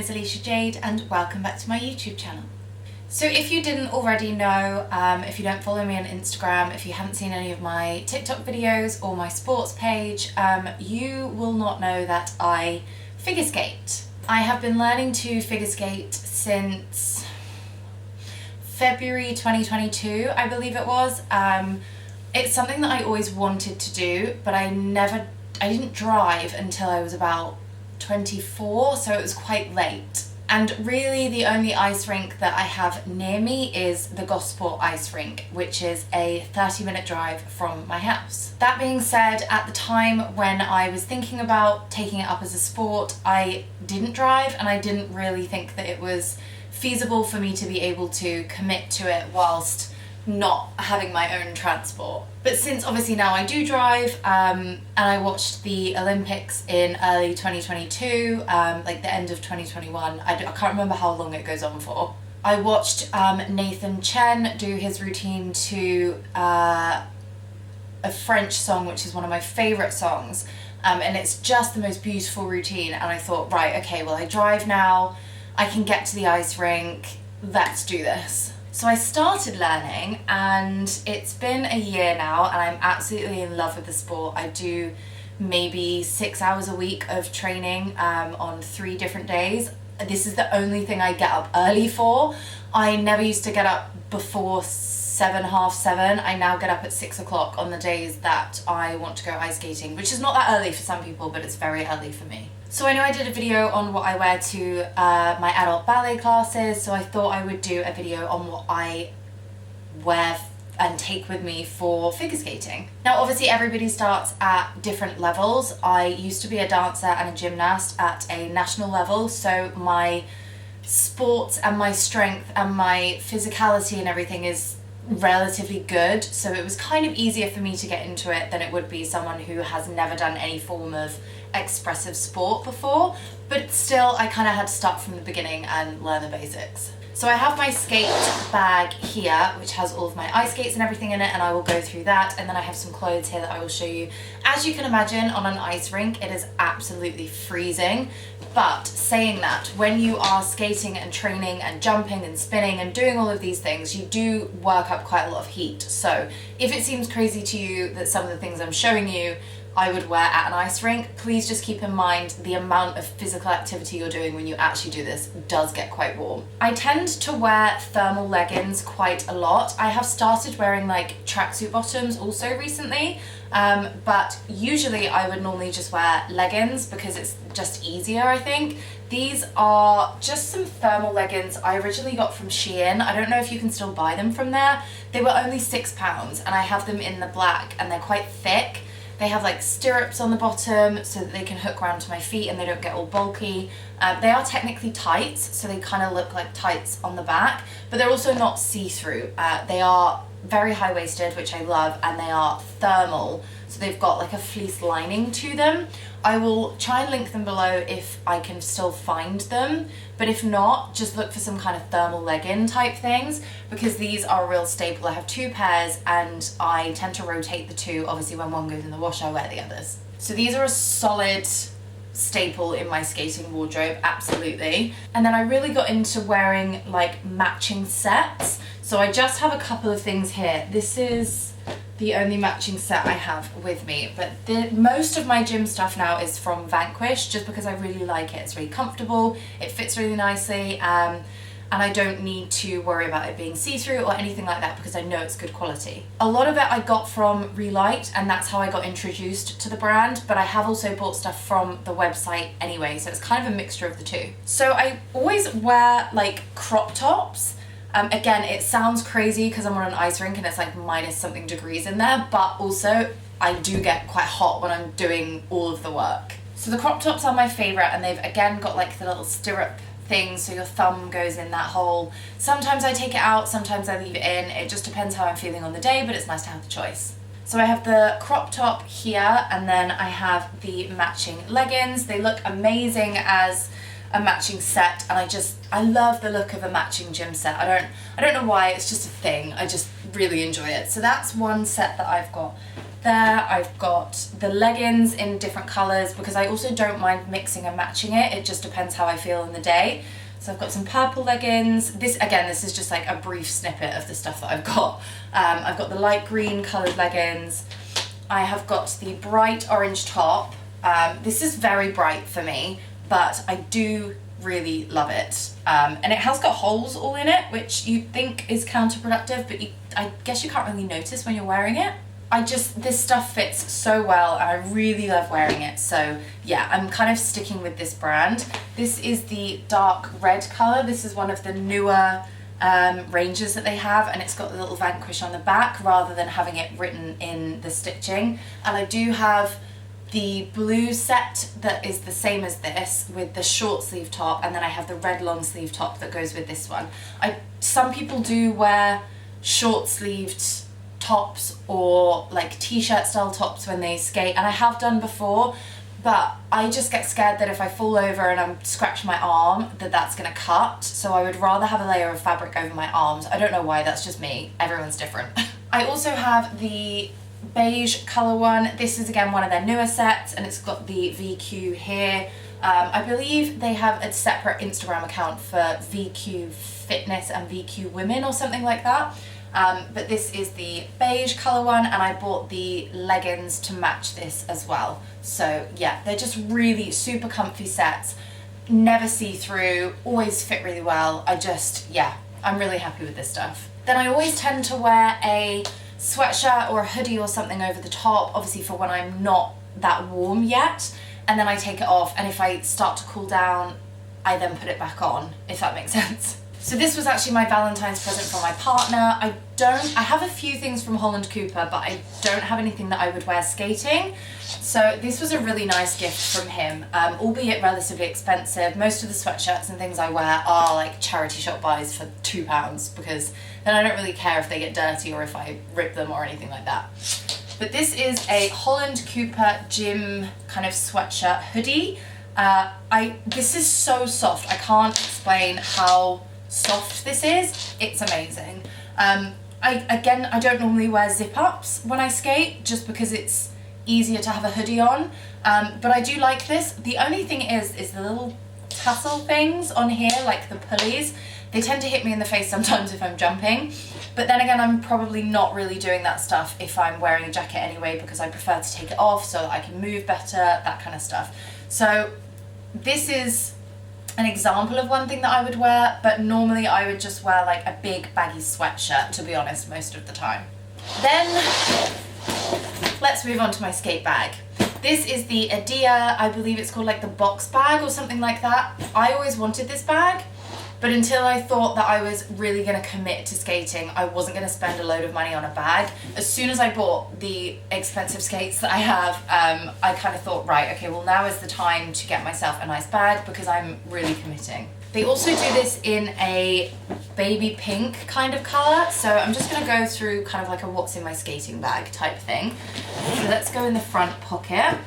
is Alicia Jade and welcome back to my YouTube channel. So if you didn't already know, if you don't follow me on Instagram, if you haven't seen any of my TikTok videos or my sports page, you will not know that I figure skate. I have been learning to figure skate since February 2022, I believe it was. It's something that I always wanted to do, but I didn't drive until I was about 24, so it was quite late. And really the only ice rink that I have near me is the Gosport ice rink, which is a 30-minute drive from my house. That being said, at the time when I was thinking about taking it up as a sport, I didn't drive and I didn't really think that it was feasible for me to be able to commit to it whilst not having my own transport. But since obviously now I do drive, and I watched the Olympics in early 2022, like the end of 2021, I can't remember how long it goes on for. I watched Nathan Chen do his routine to a French song, which is one of my favourite songs, and it's just the most beautiful routine, and I thought, right, okay, well I drive now, I can get to the ice rink, let's do this. So I started learning and it's been a year now and I'm absolutely in love with the sport. I do maybe 6 hours a week of training on 3 different days. This is the only thing I get up early for. I never used to get up before 7, half 7. I now get up at 6 o'clock on the days that I want to go ice skating, which is not that early for some people, but it's very early for me. So I know I did a video on what I wear to my adult ballet classes, so I thought I would do a video on what I wear and take with me for figure skating. Now obviously everybody starts at different levels. I used to be a dancer and a gymnast at a national level, so my sports and my strength and my physicality and everything is relatively good, so it was kind of easier for me to get into it than it would be someone who has never done any form of expressive sport before, but still I kind of had to start from the beginning and learn the basics. So I have my skate bag here, which has all of my ice skates and everything in it, and I will go through that, and then I have some clothes here that I will show you. As you can imagine, on an ice rink it is absolutely freezing, but saying that, when you are skating and training and jumping and spinning and doing all of these things, you do work up quite a lot of heat. So if it seems crazy to you that some of the things I'm showing you I would wear at an ice rink, please just keep in mind the amount of physical activity you're doing when you actually do this does get quite warm. I tend to wear thermal leggings quite a lot. I have started wearing like tracksuit bottoms also recently, but usually I would normally just wear leggings because it's just easier, I think. These are just some thermal leggings I originally got from Shein. I don't know if you can still buy them from there. They were only £6 and I have them in the black and they're quite thick. They have like stirrups on the bottom so that they can hook around to my feet and they don't get all bulky. They are technically tights, so they kind of look like tights on the back, but they're also not see-through. They are very high-waisted, which I love, and they are thermal, so they've got like a fleece lining to them. I will try and link them below if I can still find them, but if not, just look for some kind of thermal legging type things, because these are a real staple. I have 2 pairs and I tend to rotate the 2. Obviously when one goes in the wash I wear the others. So these are a solid staple in my skating wardrobe, absolutely. And then I really got into wearing like matching sets. So I just have a couple of things here. This is the only matching set I have with me, but most of my gym stuff now is from Vanquish, just because I really like it. It's really comfortable, it fits really nicely, and I don't need to worry about it being see-through or anything like that because I know it's good quality. A lot of it I got from Relight, and that's how I got introduced to the brand, but I have also bought stuff from the website anyway, so it's kind of a mixture of the two. So I always wear like crop tops. Again, it sounds crazy because I'm on an ice rink and it's like minus something degrees in there, but also I do get quite hot when I'm doing all of the work. So the crop tops are my favourite, and they've again got like the little stirrup thing so your thumb goes in that hole. Sometimes I take it out, sometimes I leave it in. It just depends how I'm feeling on the day, but it's nice to have the choice. So I have the crop top here, and then I have the matching leggings. They look amazing as a matching set, and I love the look of a matching gym set. I don't know why, it's just a thing. I just really enjoy it. So that's one set that I've got there. I've got the leggings in different colours because I also don't mind mixing and matching it. It just depends how I feel in the day. So I've got some purple leggings. This is just like a brief snippet of the stuff that I've got. I've got the light green coloured leggings. I have got the bright orange top. This is very bright for me, but I do really love it. And it has got holes all in it, which you think is counterproductive, but I guess you can't really notice when you're wearing it. This stuff fits so well and I really love wearing it. So yeah, I'm kind of sticking with this brand. This is the dark red colour. This is one of the newer ranges that they have, and it's got the little vanquish on the back rather than having it written in the stitching. And I do have the blue set that is the same as this with the short sleeve top, and then I have the red long sleeve top that goes with this one. Some people do wear short sleeved tops or like t-shirt style tops when they skate, and I have done before, but I just get scared that if I fall over and I'm scratching my arm that's gonna cut, so I would rather have a layer of fabric over my arms. I don't know why, that's just me, everyone's different. I also have the beige colour one. This is again one of their newer sets, and it's got the VQ here. I believe they have a separate Instagram account for VQ Fitness and VQ Women or something like that. But this is the beige colour one, and I bought the leggings to match this as well. So yeah, they're just really super comfy sets, never see through, always fit really well. I'm really happy with this stuff. Then I always tend to wear a sweatshirt or a hoodie or something over the top, obviously for when I'm not that warm yet, and then I take it off, and if I start to cool down, I then put it back on, if that makes sense. So this was actually my Valentine's present for my partner. I have a few things from Holland Cooper, but I don't have anything that I would wear skating. So this was a really nice gift from him, albeit relatively expensive. Most of the sweatshirts and things I wear are like charity shop buys for £2, because then I don't really care if they get dirty or if I rip them or anything like that. But this is a Holland Cooper gym kind of sweatshirt hoodie. This is so soft. I can't explain how soft this is. It's amazing. I don't normally wear zip-ups when I skate just because it's easier to have a hoodie on, but I do like this. The only thing is the little tassel things on here, like the pulleys, they tend to hit me in the face sometimes if I'm jumping, but then again I'm probably not really doing that stuff if I'm wearing a jacket anyway, because I prefer to take it off so that I can move better, that kind of stuff. So this is an example of one thing that I would wear, but normally I would just wear like a big baggy sweatshirt, to be honest, most of the time. Then let's move on to my skate bag. This is the Adia, I believe it's called like the box bag or something like that. I always wanted this bag, but until I thought that I was really going to commit to skating, I wasn't going to spend a load of money on a bag. As soon as I bought the expensive skates that I have, I kind of thought, right, okay, well now is the time to get myself a nice bag because I'm really committing. They also do this in a baby pink kind of colour, so I'm just going to go through kind of like a what's in my skating bag type thing. So let's go in the front pocket.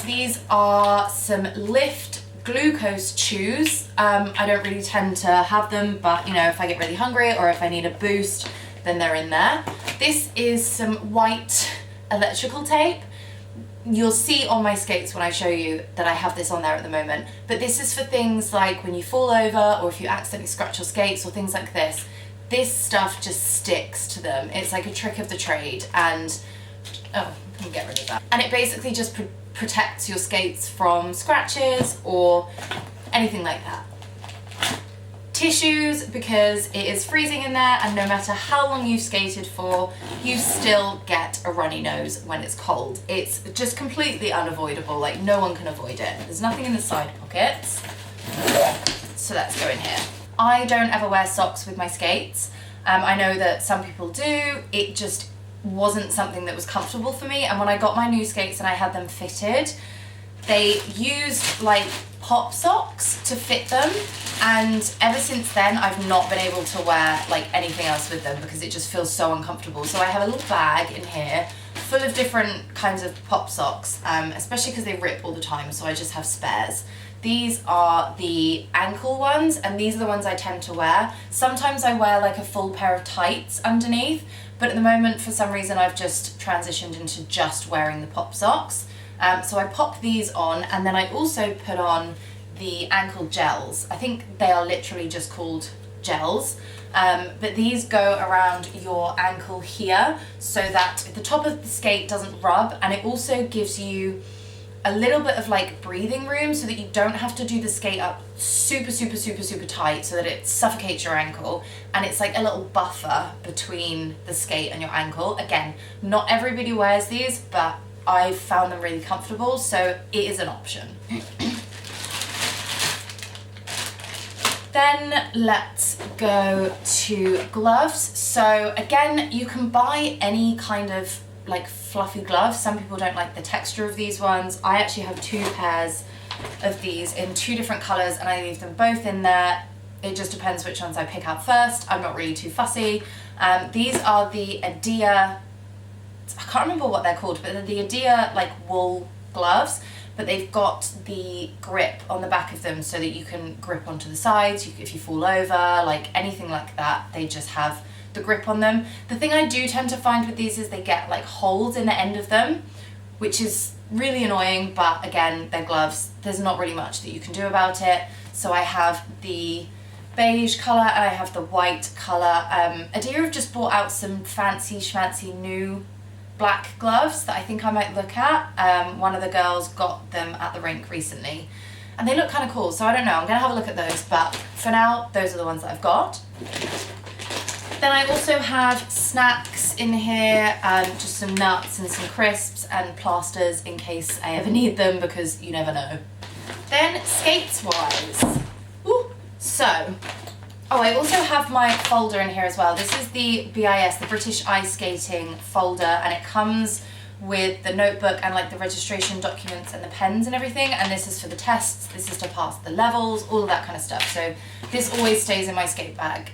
These are some Lift glucose chews. I don't really tend to have them, but you know, if I get really hungry or if I need a boost, then they're in there. This is some white electrical tape. You'll see on my skates when I show you that I have this on there at the moment, but this is for things like when you fall over or if you accidentally scratch your skates or things like this. This stuff just sticks to them. It's like a trick of the trade, and oh, I can get rid of that. And it basically just protects your skates from scratches or anything like that. Tissues, because it is freezing in there, and no matter how long you've skated for, you still get a runny nose when it's cold. It's just completely unavoidable, like no one can avoid it. There's nothing in the side pockets, so let's go in here. I don't ever wear socks with my skates. I know that some people do. It just wasn't something that was comfortable for me, and when I got my new skates and I had them fitted, they used like pop socks to fit them, and ever since then I've not been able to wear like anything else with them because it just feels so uncomfortable. So I have a little bag in here full of different kinds of pop socks, especially because they rip all the time, so I just have spares. These are the ankle ones, and these are the ones I tend to wear. Sometimes I wear like a full pair of tights underneath, but at the moment for some reason I've just transitioned into just wearing the pop socks. So I pop these on, and then I also put on the ankle gels. I think they are literally just called gels, but these go around your ankle here so that the top of the skate doesn't rub, and it also gives you a little bit of like breathing room so that you don't have to do the skate up super tight so that it suffocates your ankle, and it's like a little buffer between the skate and your ankle. Again, not everybody wears these, but I've found them really comfortable, so it is an option. Then let's go to gloves. So again, you can buy any kind of like fluffy gloves. Some people don't like the texture of these ones. I actually have 2 pairs of these in 2 different colors, and I leave them both in there. It just depends which ones I pick out first. I'm not really too fussy. These are the Adia, I can't remember what they're called, but they're the Adia like wool gloves, but they've got the grip on the back of them so that you can grip onto the sides if you fall over, like anything like that. They just have the grip on them. The thing I do tend to find with these is they get like holes in the end of them, which is really annoying, but again, they're gloves. There's not really much that you can do about it. So I have the beige colour and I have the white colour. Adia have just brought out some fancy schmancy new black gloves that I think I might look at. One of the girls got them at the rink recently and they look kind of cool, so I don't know, I'm gonna have a look at those, but for now those are the ones that I've got. Then I also have snacks in here, just some nuts and some crisps and plasters in case I ever need them, because you never know. Then skates wise, I also have my folder in here as well. This is the BIS, the British Ice Skating folder, and it comes with the notebook and like the registration documents and the pens and everything, and this is for the tests, this is to pass the levels, all of that kind of stuff. So this always stays in my skate bag.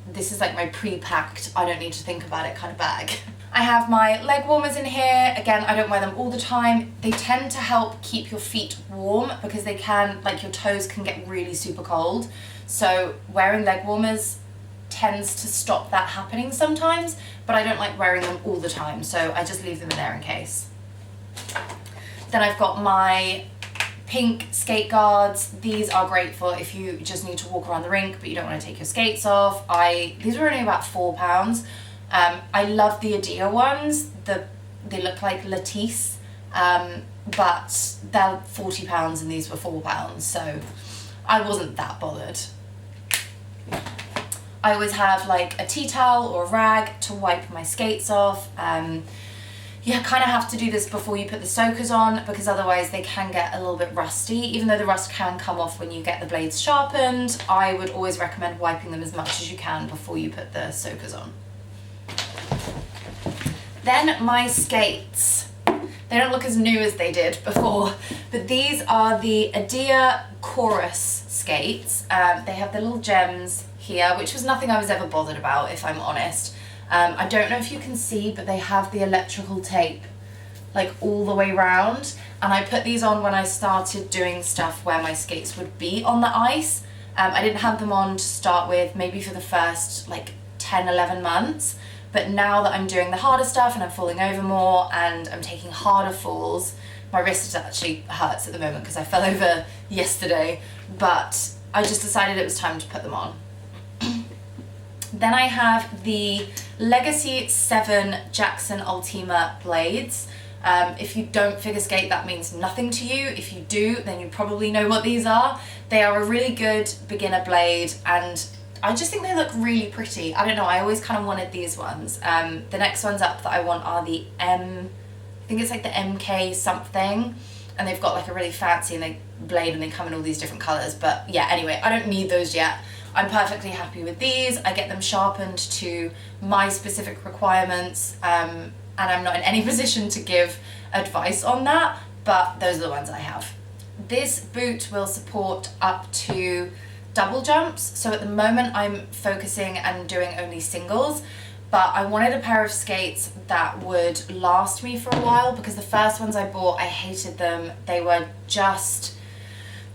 This is like my pre-packed, I don't need to think about it kind of bag. I have my leg warmers in here. Again, I don't wear them all the time. They tend to help keep your feet warm because they can, like your toes can get really super cold. So wearing leg warmers tends to stop that happening sometimes, but I don't like wearing them all the time, so I just leave them in there in case. Then I've got my pink skate guards. These are great for if you just need to walk around the rink but you don't want to take your skates off. These were only about £4. I love the Adia ones. They look like Latisse, but they're £40 and these were £4, so I wasn't that bothered. I always have like a tea towel or a rag to wipe my skates off. You kind of have to do this before you put the soakers on because otherwise they can get a little bit rusty. Even though the rust can come off when you get the blades sharpened, I would always recommend wiping them as much as you can before you put the soakers on. Then my skates. They don't look as new as they did before, but these are the Adia Chorus skates. They have the little gems here, which was nothing I was ever bothered about, if I'm honest. I don't know if you can see, but they have the electrical tape like all the way round, and I put these on when I started doing stuff where my skates would be on the ice. I didn't have them on to start with, maybe for the first like 10-11 months, but now that I'm doing the harder stuff and I'm falling over more and I'm taking harder falls, my wrist actually hurts at the moment because I fell over yesterday, but I just decided it was time to put them on. Then I have the Legacy 7 Jackson Ultima blades. If you don't figure skate, that means nothing to you. If you do, then you probably know what these are. They are a really good beginner blade, and I just think they look really pretty. I don't know, I always kind of wanted these ones. The next ones up that I want are the I think it's like the MK something, and they've got like a really fancy blade and they come in all these different colours. But yeah, anyway, I don't need those yet. I'm perfectly happy with these. I get them sharpened to my specific requirements, and I'm not in any position to give advice on that, but those are the ones I have. This boot will support up to double jumps, so at the moment I'm focusing and doing only singles, but I wanted a pair of skates that would last me for a while because the first ones I bought, I hated them. They were just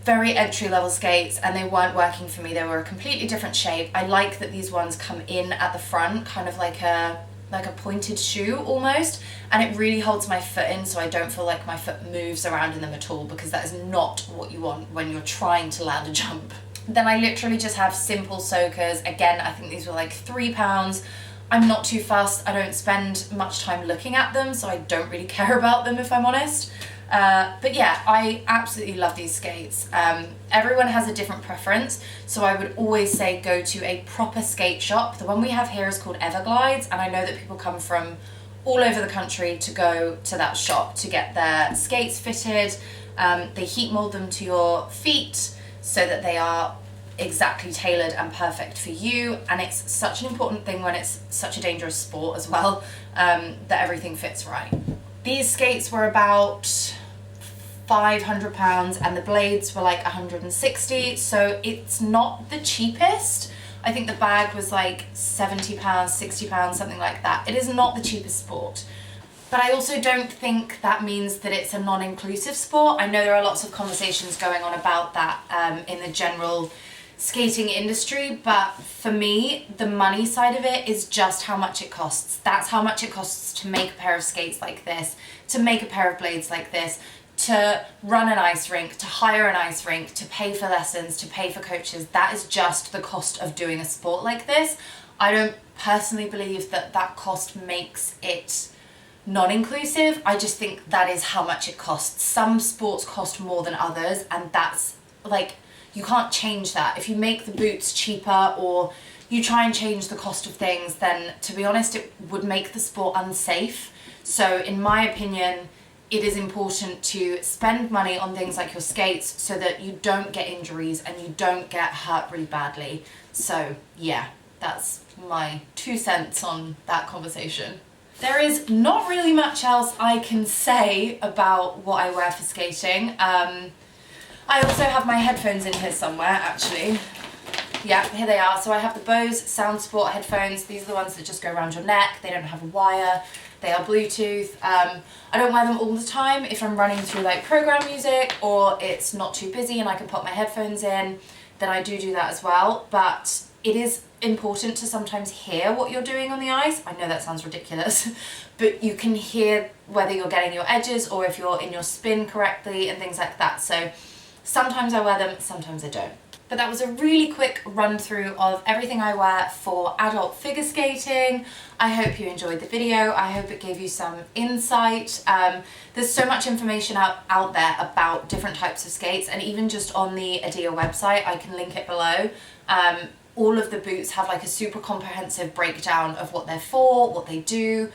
very entry-level skates and they weren't working for me. They were a completely different shape. I like that these ones come in at the front, kind of like a like a pointed shoe almost, and it really holds my foot in so I don't feel like my foot moves around in them at all, because that is not what you want when you're trying to land a jump. Then I literally just have simple soakers. Again, I think these were like £3. I'm not too fussed. I don't spend much time looking at them, so I don't really care about them if I'm honest. But yeah, I absolutely love these skates. Everyone has a different preference, so I would always say go to a proper skate shop. The one we have here is called Everglides, and I know that people come from all over the country to go to that shop to get their skates fitted. They heat mold them to your feet so that they are exactly tailored and perfect for you, and it's such an important thing when it's such a dangerous sport as well, that everything fits right. These skates were about £500 and the blades were like 160, so it's not the cheapest. I think the bag was like £70, £60, something like that. It is not the cheapest sport. But I also don't think that means that it's a non-inclusive sport. I know there are lots of conversations going on about that in the general skating industry, but for me, the money side of it is just how much it costs. That's how much it costs to make a pair of skates like this, to make a pair of blades like this, to run an ice rink, to hire an ice rink, to pay for lessons, to pay for coaches. That is just the cost of doing a sport like this. I don't personally believe that that cost makes it non-inclusive. I just think that is how much it costs. Some sports cost more than others, and that's like, you can't change that. If you make the boots cheaper or you try and change the cost of things, then to be honest, it would make the sport unsafe. So in my opinion, it is important to spend money on things like your skates so that you don't get injuries and you don't get hurt really badly. So yeah, that's my 2 cents on that conversation. There is not really much else I can say about what I wear for skating. I also have my headphones in here somewhere, actually. Yeah, here they are. So I have the Bose Sound Sport headphones. These are the ones that just go around your neck. They don't have a wire. They are Bluetooth. I don't wear them all the time. If I'm running through like program music or it's not too busy and I can put my headphones in, then I do that as well. But it is important to sometimes hear what you're doing on the ice. I know that sounds ridiculous, but you can hear whether you're getting your edges or if you're in your spin correctly and things like that. So sometimes I wear them, sometimes I don't. But that was a really quick run through of everything I wear for adult figure skating. I hope you enjoyed the video. I hope it gave you some insight. There's so much information out there about different types of skates, and even just on the Adia website, I can link it below. All of the boots have like a super comprehensive breakdown of what they're for, what they do.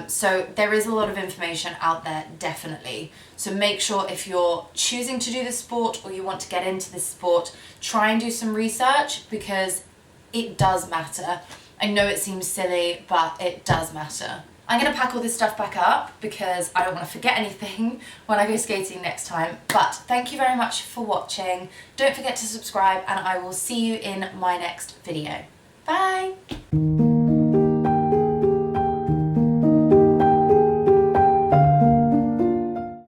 So there is a lot of information out there, definitely. So make sure if you're choosing to do this sport or you want to get into this sport, try and do some research, because it does matter. I know it seems silly, but it does matter. I'm going to pack all this stuff back up because I don't want to forget anything when I go skating next time. But thank you very much for watching. Don't forget to subscribe, and I will see you in my next video. Bye!